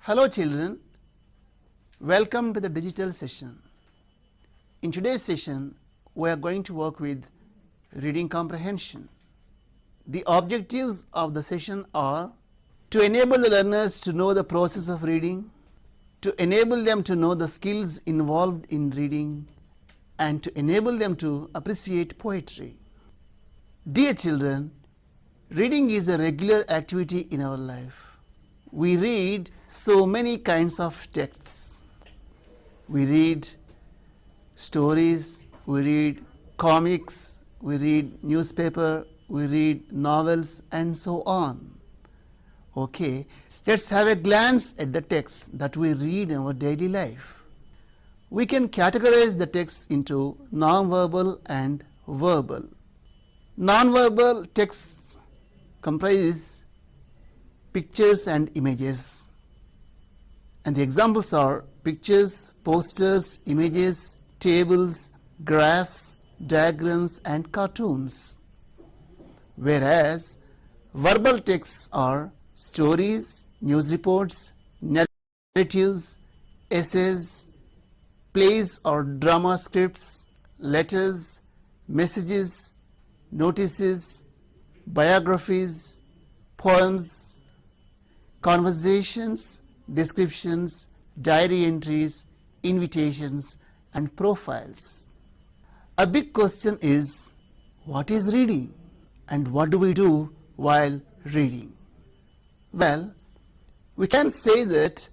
Hello children, welcome to the digital session. In today's session, we are going to work with reading comprehension. The objectives of the session are to enable the learners to know the process of reading, to enable them to know the skills involved in reading, and to enable them to appreciate poetry. Dear children, reading is a regular activity in our life. We read so many kinds of texts. We read stories, we read comics, we read newspaper, we read novels, and so on. Okay, let's have a glance at the text that we read in our daily life. We can categorize the text into non-verbal and verbal. Non-verbal texts comprise pictures and images, and the examples are pictures, posters, images, tables, graphs, diagrams, and cartoons. Whereas verbal texts are stories, news reports, narratives, essays, plays or drama scripts, letters, messages, notices, biographies, poems, conversations, descriptions, diary entries, invitations, and profiles. A big question is, what is reading and what do we do while reading? Well, we can say that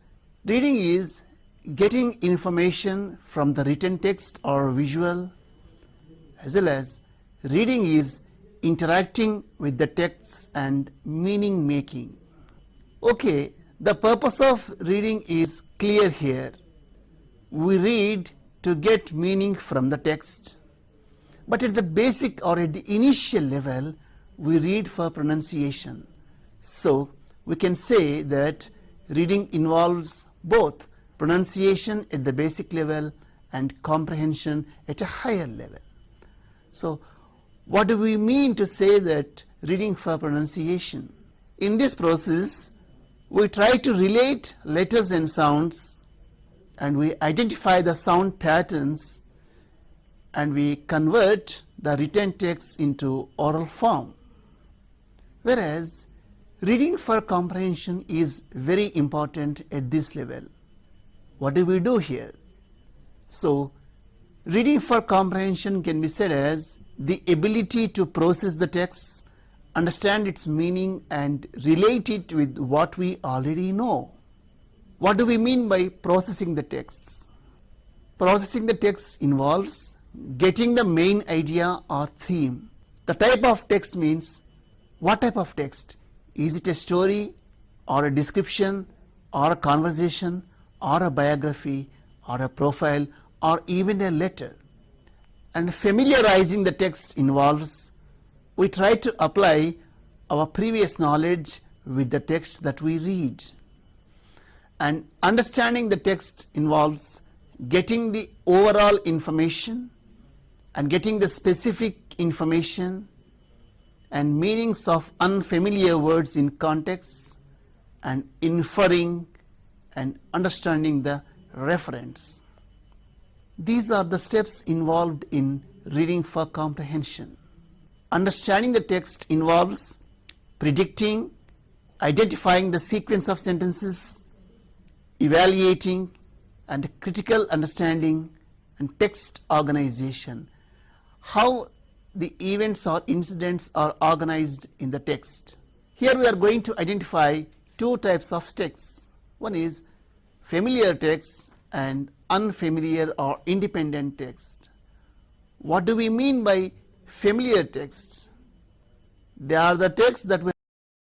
reading is getting information from the written text or visual, as well as reading is interacting with the texts and meaning making. Okay, the purpose of reading is clear here. We read to get meaning from the text, but at the basic or at the initial level, we read for pronunciation. So we can say that reading involves both pronunciation at the basic level and comprehension at a higher level. So what do we mean to say that reading for pronunciation? In this process, we try to relate letters and sounds, and we identify the sound patterns, and we convert the written text into oral form. Whereas reading for comprehension is very important at this level. What do we do here? So reading for comprehension can be said as the ability to process the text, understand its meaning, and relate it with what we already know. What do we mean by processing the texts? Processing the text involves getting the main idea or theme. The type of text means what type of text? Is it a story or a description or a conversation or a biography or a profile or even a letter? And familiarizing the text involves we try to apply our previous knowledge with the text that we read. And understanding the text involves getting the overall information and getting the specific information and meanings of unfamiliar words in context, and inferring and understanding the reference. These are the steps involved in reading for comprehension. Understanding the text involves predicting, identifying the sequence of sentences, evaluating, and critical understanding and text organization. How the events or incidents are organized in the text. Here we are going to identify two types of texts. One is familiar text and unfamiliar or independent text. What do we mean by familiar text? They are the texts that we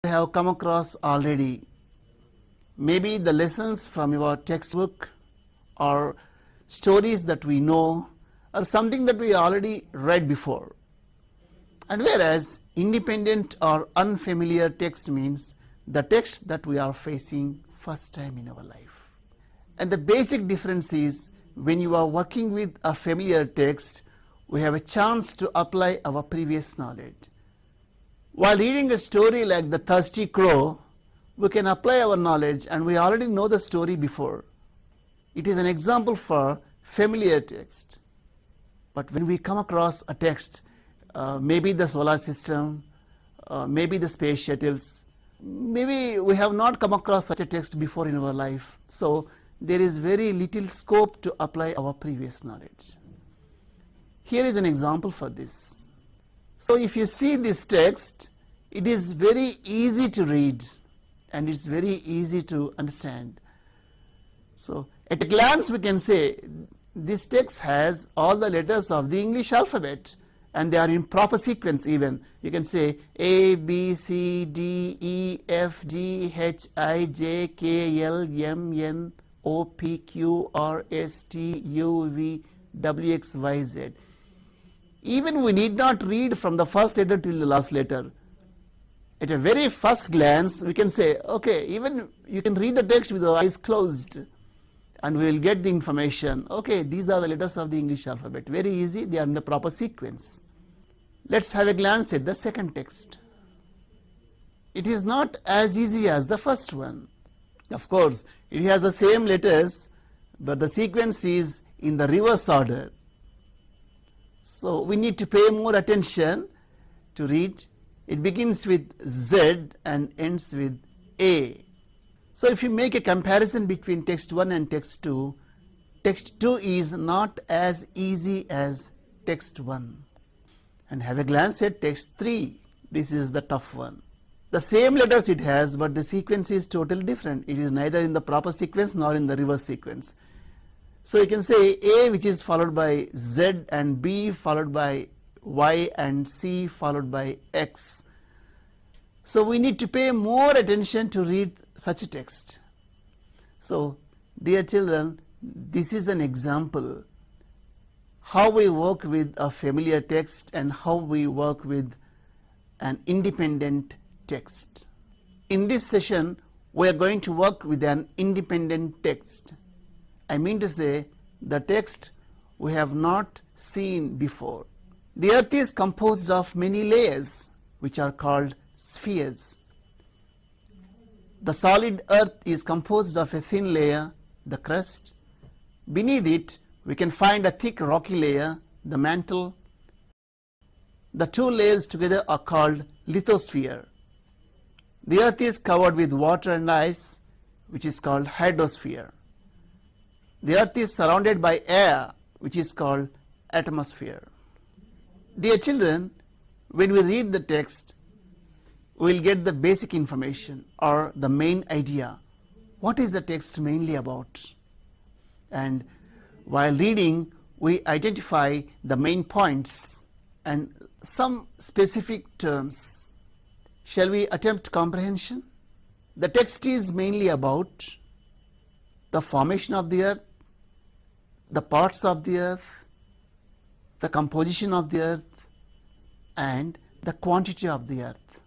have come across already. Maybe the lessons from your textbook or stories that we know or something that we already read before. And whereas independent or unfamiliar text means the text that we are facing first time in our life. And the basic difference is when you are working with a familiar text, we have a chance to apply our previous knowledge. While reading a story like the 𝗧𝗪 𝗧𝗪 𝗺, we can apply our knowledge, and we already know the story before. It is an example for familiar text. But when we come across a text, maybe the solar system, maybe the space shuttles, maybe we have not come across such a text before in our life. So there is very little scope to apply our previous knowledge. Here is an example for this. So if you see this text, it is very easy to read and it's very easy to understand. So at a glance we can say this text has all the letters of the English alphabet, and they are in proper sequence even. You can say A, B, C, D, E, F, G, H, I, J, K, L, M, N, O, P, Q, R, S, T, U, V, W, X, Y, Z. Even we need not read from the first letter till the last letter. At a very first glance we can say, okay, even you can read the text with the eyes closed and we will get the information. Okay, these are the letters of the English alphabet. Very easy, they are in the proper sequence. Let's have a glance at the second text. It is not as easy as the first one. Of course, it has the same letters, but the sequence is in the reverse order. So we need to pay more attention to read. It begins with Z and ends with A. So if you make a comparison between text 1 and text 2 is not as easy as text 1. And have a glance at text 3. This is the tough one. The same letters it has, but the sequence is totally different. It is neither in the proper sequence nor in the reverse sequence. So you can say A, which is followed by Z, and B followed by Y, and C followed by X. So we need to pay more attention to read such a text. So dear children, this is an example how we work with a familiar text and how we work with an independent text. In this session we are going to work with an independent text. I mean to say the text we have not seen before. The earth is composed of many layers which are called spheres. The solid earth is composed of a thin layer, the crust. Beneath it we can find a thick rocky layer, the mantle. The two layers together are called lithosphere. The earth is covered with water and ice, which is called hydrosphere. The earth is surrounded by air, which is called atmosphere. Dear children, when we read the text, we will get the basic information or the main idea. What is the text mainly about? And while reading, we identify the main points and some specific terms. Shall we attempt comprehension? The text is mainly about the formation of the earth, the parts of the earth, the composition of the earth, and the quantity of the earth.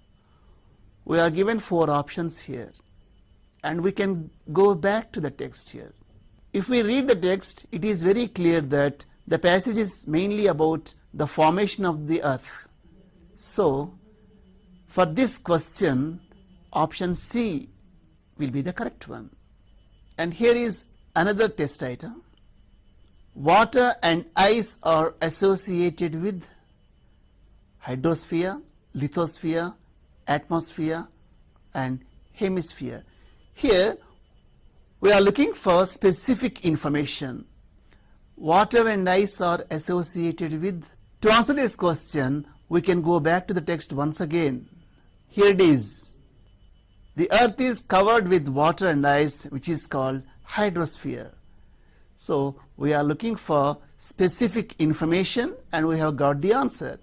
We are given 4 options here, and we can go back to the text here. If we read the text, it is very clear that the passage is mainly about the formation of the earth. So for this question, option C will be the correct one. And here is another test item. Water and ice are associated with hydrosphere, lithosphere, atmosphere, and hemisphere. Here we are looking for specific information. Water and ice are associated with. To answer this question, we can go back to the text once again. Here it is. The earth is covered with water and ice, which is called hydrosphere. So we are looking for specific information and we have got the answer.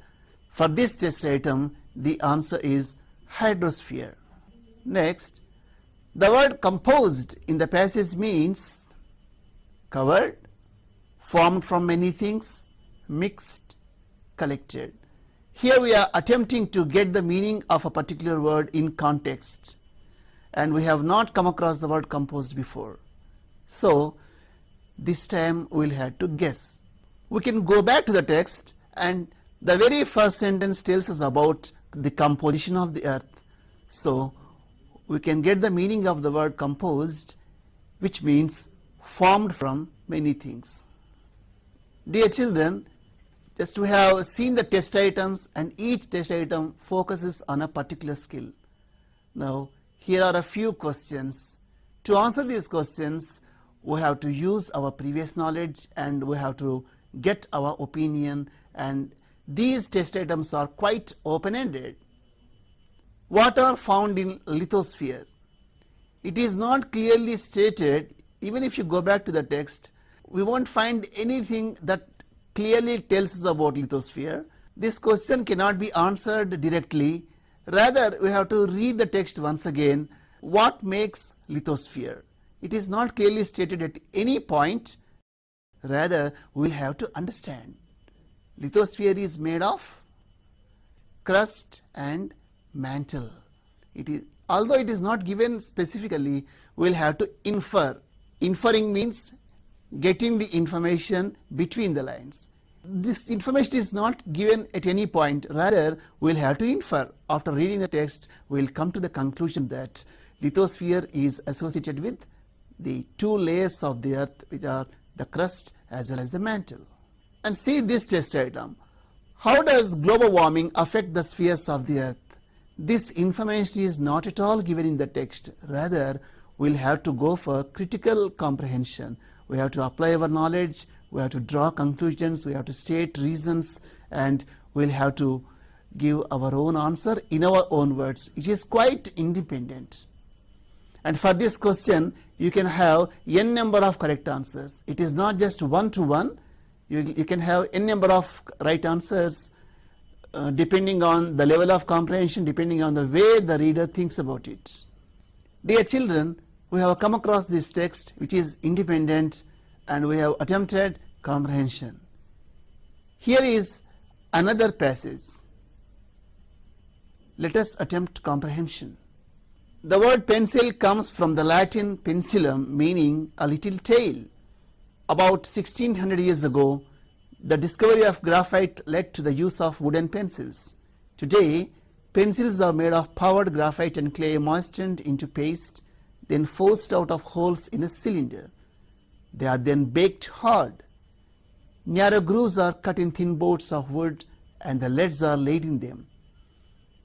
For this test item, the answer is hydrosphere. Next, the word composed in the passage means covered, formed from many things, mixed, collected. Here we are attempting to get the meaning of a particular word in context, and we have not come across the word composed before. So this time we will have to guess. We can go back to the text, and the very first sentence tells us about the composition of the earth. So we can get the meaning of the word composed, which means formed from many things. Dear children, just we have seen the test items, and each test item focuses on a particular skill. Now here are a few questions. To answer these questions, we have to use our previous knowledge and we have to get our opinion, and these test items are quite open-ended. What are found in lithosphere? It is not clearly stated. Even if you go back to the text, we won't find anything that clearly tells us about lithosphere. This question cannot be answered directly. Rather, we have to read the text once again. What makes lithosphere? It is not clearly stated at any point. Rather, we will have to understand. Lithosphere is made of crust and mantle. It is, although it is not given specifically, we will have to infer. Inferring means getting the information between the lines. This information is not given at any point. Rather, we will have to infer. After reading the text, we will come to the conclusion that lithosphere is associated with the two layers of the earth, which are the crust as well as the mantle. And see this test item. How does global warming affect the spheres of the earth? This information is not at all given in the text. Rather, we will have to go for critical comprehension. We have to apply our knowledge, we have to draw conclusions, we have to state reasons, and we will have to give our own answer in our own words. It is quite independent. And for this question, you can have n number of correct answers. It is not just 1 to 1. You can have n number of right answers depending on the level of comprehension, depending on the way the reader thinks about it. Dear children, we have come across this text which is independent, and we have attempted comprehension. Here is another passage. Let us attempt comprehension. The word pencil comes from the Latin pencillum, meaning a little tail. About 1600 years ago, the discovery of graphite led to the use of wooden pencils. Today, pencils are made of powdered graphite and clay moistened into paste, then forced out of holes in a cylinder. They are then baked hard. Narrow grooves are cut in thin boards of wood, and the leads are laid in them.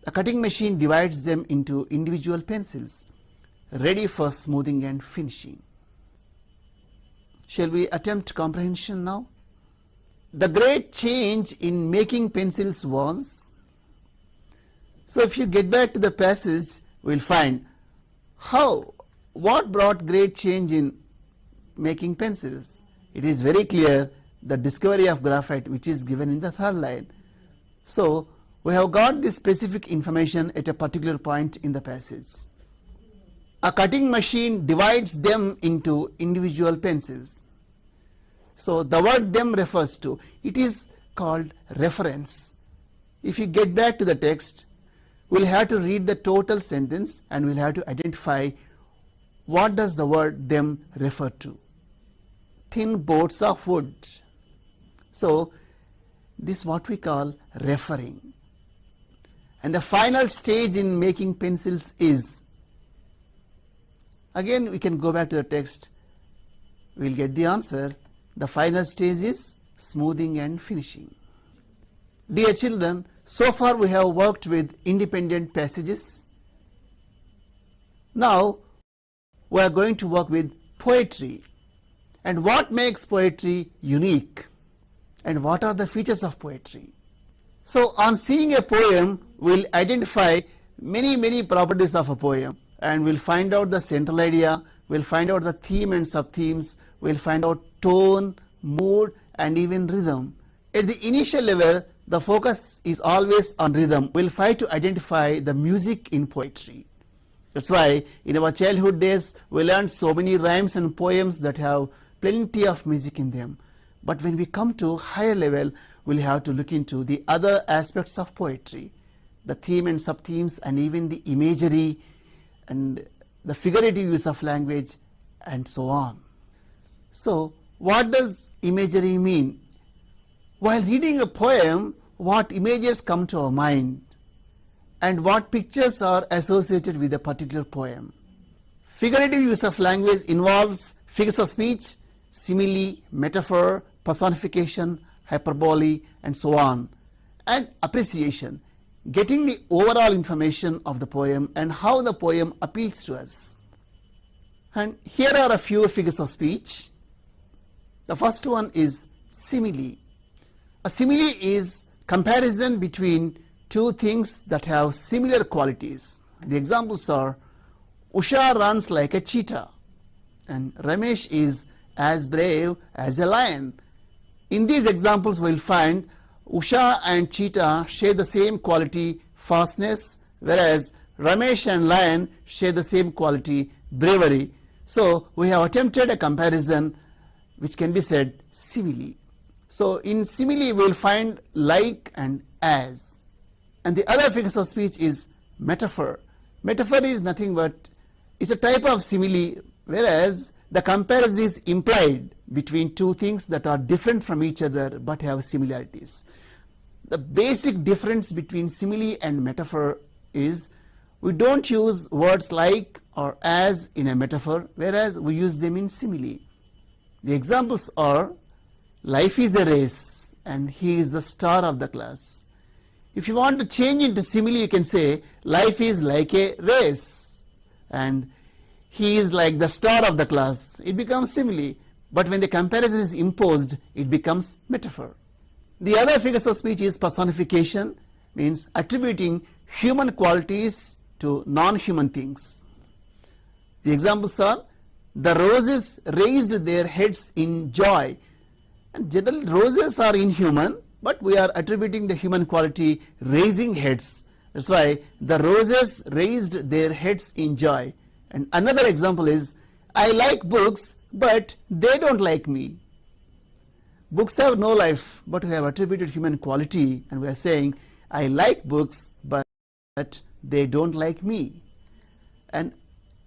A cutting machine divides them into individual pencils, ready for smoothing and finishing. Shall we attempt comprehension now? The great change in making pencils was. So if you get back to the passage, we will find what brought great change in making pencils. It is very clear, the discovery of graphite, which is given in the third line. So we have got this specific information at a particular point in the passage. A cutting machine divides them into individual pencils. So the word them refers to, it is called reference. If you get back to the text, we will have to read the total sentence and we will have to identify what does the word them refer to. Thin boards of wood. So this is what we call referring. And the final stage in making pencils is, again we can go back to the text, we will get the answer. The final stage is smoothing and finishing. Dear children, so far we have worked with independent passages. Now we are going to work with poetry. And what makes poetry unique? And what are the features of poetry? So on seeing a poem, we will identify many properties of a poem, and we will find out the central idea, we will find out the theme and sub-themes, we will find out tone, mood, and even rhythm. At the initial level, the focus is always on rhythm. We will try to identify the music in poetry. That's why in our childhood days, we learned so many rhymes and poems that have plenty of music in them. But when we come to higher level, we will have to look into the other aspects of poetry, the theme and sub-themes, and even the imagery and the figurative use of language, and so on. So what does imagery mean? While reading a poem, what images come to our mind? and what pictures are associated with a particular poem. Figurative use of language involves figures of speech, simile, metaphor, personification, hyperbole, and so on, and appreciation, getting the overall information of the poem and how the poem appeals to us. And here are a few figures of speech. The first one is simile. A simile is comparison between two things that have similar qualities. The examples are Usha runs like a cheetah and Ramesh is as brave as a lion. In these examples we will find Usha and cheetah share the same quality, fastness, whereas Ramesh and lion share the same quality, bravery. So we have attempted a comparison which can be said simile. So in simile we will find like and as. And the other figures of speech is metaphor. Metaphor is nothing but it's a type of simile, whereas the comparison is implied between two things that are different from each other but have similarities. The basic difference between simile and metaphor is we don't use words like or as in a metaphor, whereas we use them in simile. The examples are life is a race and he is the star of the class. If you want to change into simile, you can say life is like a race and he is like the star of the class. It becomes simile, but when the comparison is imposed, it becomes metaphor. The other figures of speech is personification, means attributing human qualities to non-human things. The examples are the roses raised their heads in joy. And generally roses are inhuman, but we are attributing the human quality raising heads. That's why the roses raised their heads in joy. And another example is I like books but they don't like me. Books have no life, but we have attributed human quality and we are saying I like books but they don't like me. And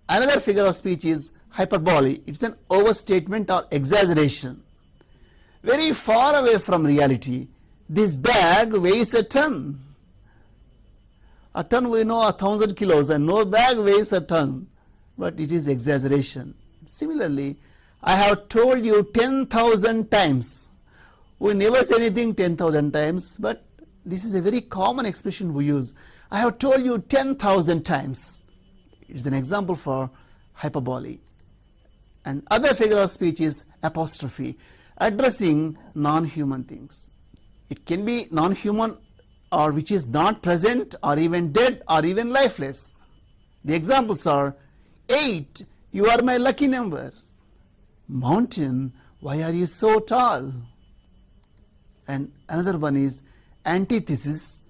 another figure of speech is hyperbole. It's an overstatement or exaggeration. Very far away from reality. This bag weighs a ton. A ton we know 1,000 kilos and no bag weighs a ton, but it is exaggeration. Similarly, I have told you 10,000 times. We never say anything 10,000 times, but this is a very common expression we use. I have told you 10,000 times. It's an example for hyperbole. And other figure of speech is apostrophe, addressing non-human things. It can be non-human or which is not present or even dead or even lifeless. The examples are 8, you are my lucky number. Mountain, why are you so tall? And another one is antithesis.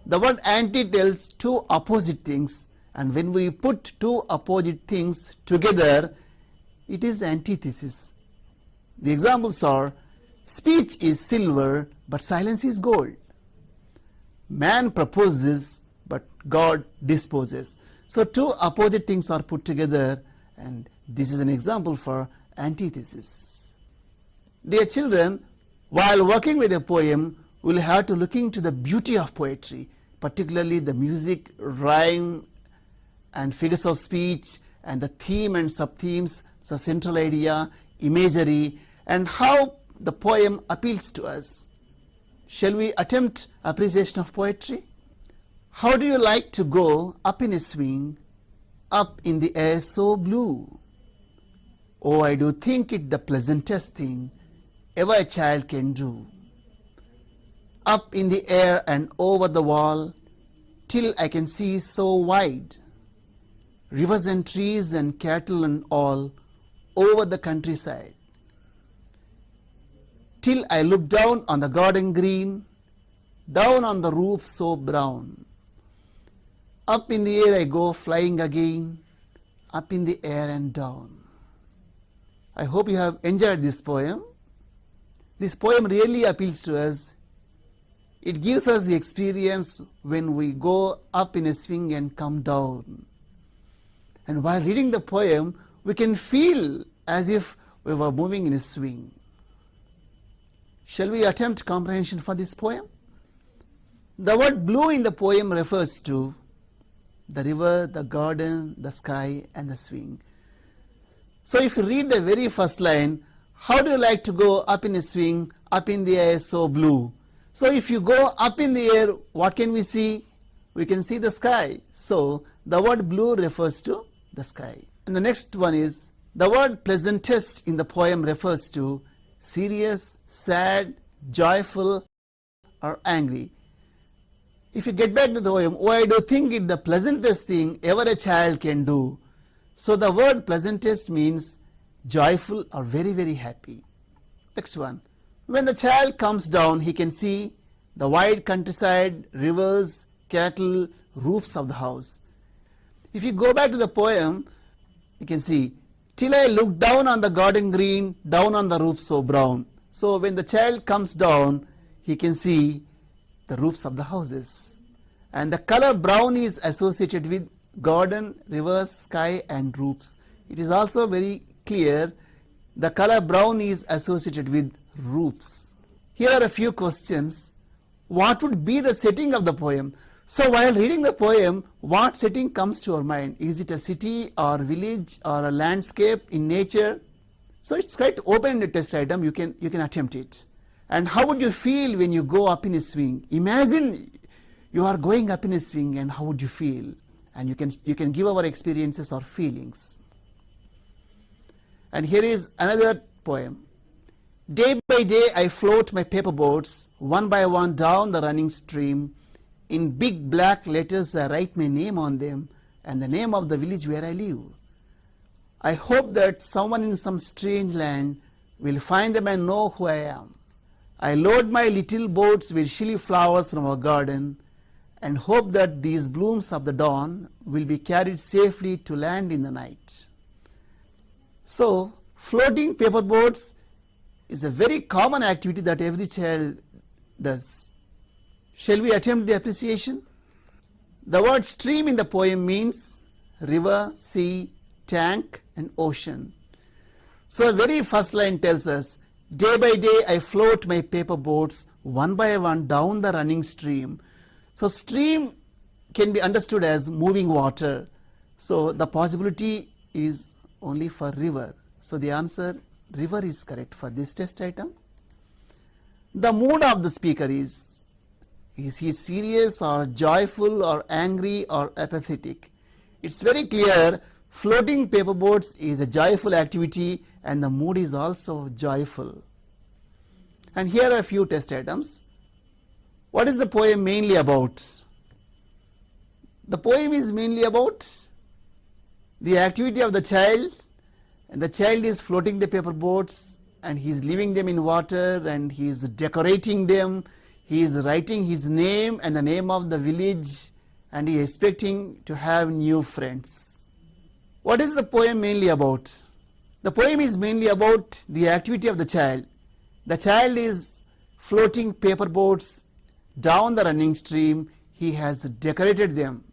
The word anti tells two opposite things, and when we put two opposite things together, it is antithesis. The examples are speech is silver but silence is gold. Man proposes but God disposes. So two opposite things are put together, and this is an example for antithesis. Dear children, while working with a poem, we will have to look into the beauty of poetry, particularly the music, rhyme and figures of speech and the theme and sub-themes, the central idea, imagery, and how the poem appeals to us. Shall we attempt appreciation of poetry? How do you like to go up in a swing, up in the air so blue? Oh, I do think it the pleasantest thing ever a child can do. Up in the air and over the wall, till I can see so wide. Rivers and trees and cattle and all over the countryside. Till I look down on the garden green, down on the roof so brown. Up in the air I go flying again, up in the air and down. I hope you have enjoyed this poem. This poem really appeals to us. It gives us the experience when we go up in a swing and come down. And while reading the poem, we can feel as if we were moving in a swing. Shall we attempt comprehension for this poem? The word blue in the poem refers to the river, the garden, the sky and the swing. So if you read the very first line, how do you like to go up in a swing, up in the air so blue? So if you go up in the air, what can we see? We can see the sky. So the word blue refers to the sky. And the next one is, the word pleasantest in the poem refers to serious, sad, joyful or angry. If you get back to the poem, why do you think it the pleasantest thing ever a child can do? So the word pleasantest means joyful or very, very happy. Next one. When the child comes down, he can see the wide countryside, rivers, cattle, roofs of the house. If you go back to the poem, you can see, till I looked down on the garden green, down on the roof so brown. So when the child comes down, he can see the roofs of the houses. And the color brown is associated with garden, rivers, sky and roofs. It is also very clear the color brown is associated with roofs. Here are a few questions. What would be the setting of the poem? So while reading the poem, what setting comes to our mind? Is it a city or village or a landscape in nature? So it's quite open-ended test item. You can attempt it. And how would you feel when you go up in a swing? Imagine you are going up in a swing and how would you feel? And you can give our experiences or feelings. And here is another poem. Day by day I float my paper boats, one by one down the running stream. In big black letters I write my name on them and the name of the village where I live. I hope that someone in some strange land will find them and know who I am. I load my little boats with chilly flowers from our garden and hope that these blooms of the dawn will be carried safely to land in the night. So, floating paper boats is a very common activity that every child does. Shall we attempt the appreciation? The word stream in the poem means river, sea, tank and ocean. So the very first line tells us, day by day I float my paper boats one by one down the running stream. So stream can be understood as moving water. So the possibility is only for river. So the answer river is correct for this test item. The mood of the speaker is he serious or joyful or angry or apathetic? It's very clear floating paper boats is a joyful activity and the mood is also joyful. And here are a few test items. What is the poem mainly about? The poem is mainly about the activity of the child, and the child is floating the paper boats and he is leaving them in water and he is decorating them. He is writing his name and the name of the village and he is expecting to have new friends. What is the poem mainly about? The poem is mainly about the activity of the child. The child is floating paper boats down the running stream. He has decorated them.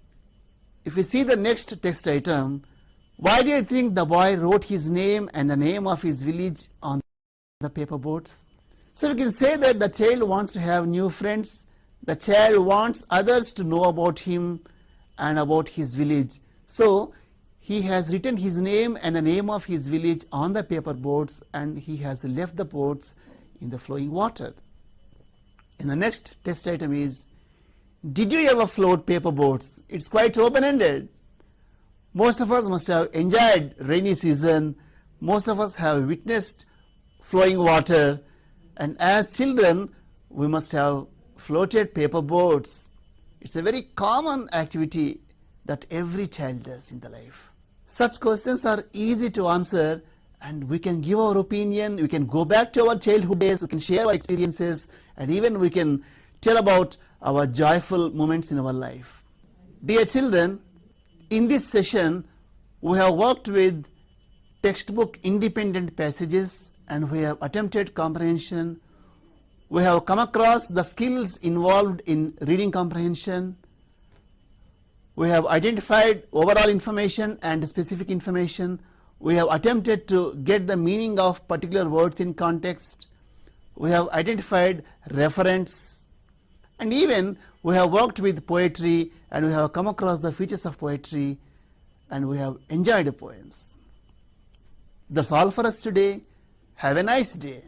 If we see the next text item, why do you think the boy wrote his name and the name of his village on the paper boats? So we can say that the child wants to have new friends. The child wants others to know about him and about his village. So he has written his name and the name of his village on the paper boats and he has left the boats in the flowing water. And the next test item is, did you ever float paper boats? It's quite open-ended. Most of us must have enjoyed rainy season. Most of us have witnessed flowing water. And as children, we must have floated paper boats. It's a very common activity that every child does in the life. Such questions are easy to answer and we can give our opinion, we can go back to our childhood days, we can share our experiences and even we can tell about our joyful moments in our life. Dear children, in this session we have worked with textbook independent passages and we have attempted comprehension. We have come across the skills involved in reading comprehension. We have identified overall information and specific information. We have attempted to get the meaning of particular words in context. We have identified reference And even we have worked with poetry and we have come across the features of poetry and we have enjoyed the poems. That's all for us today. Have a nice day.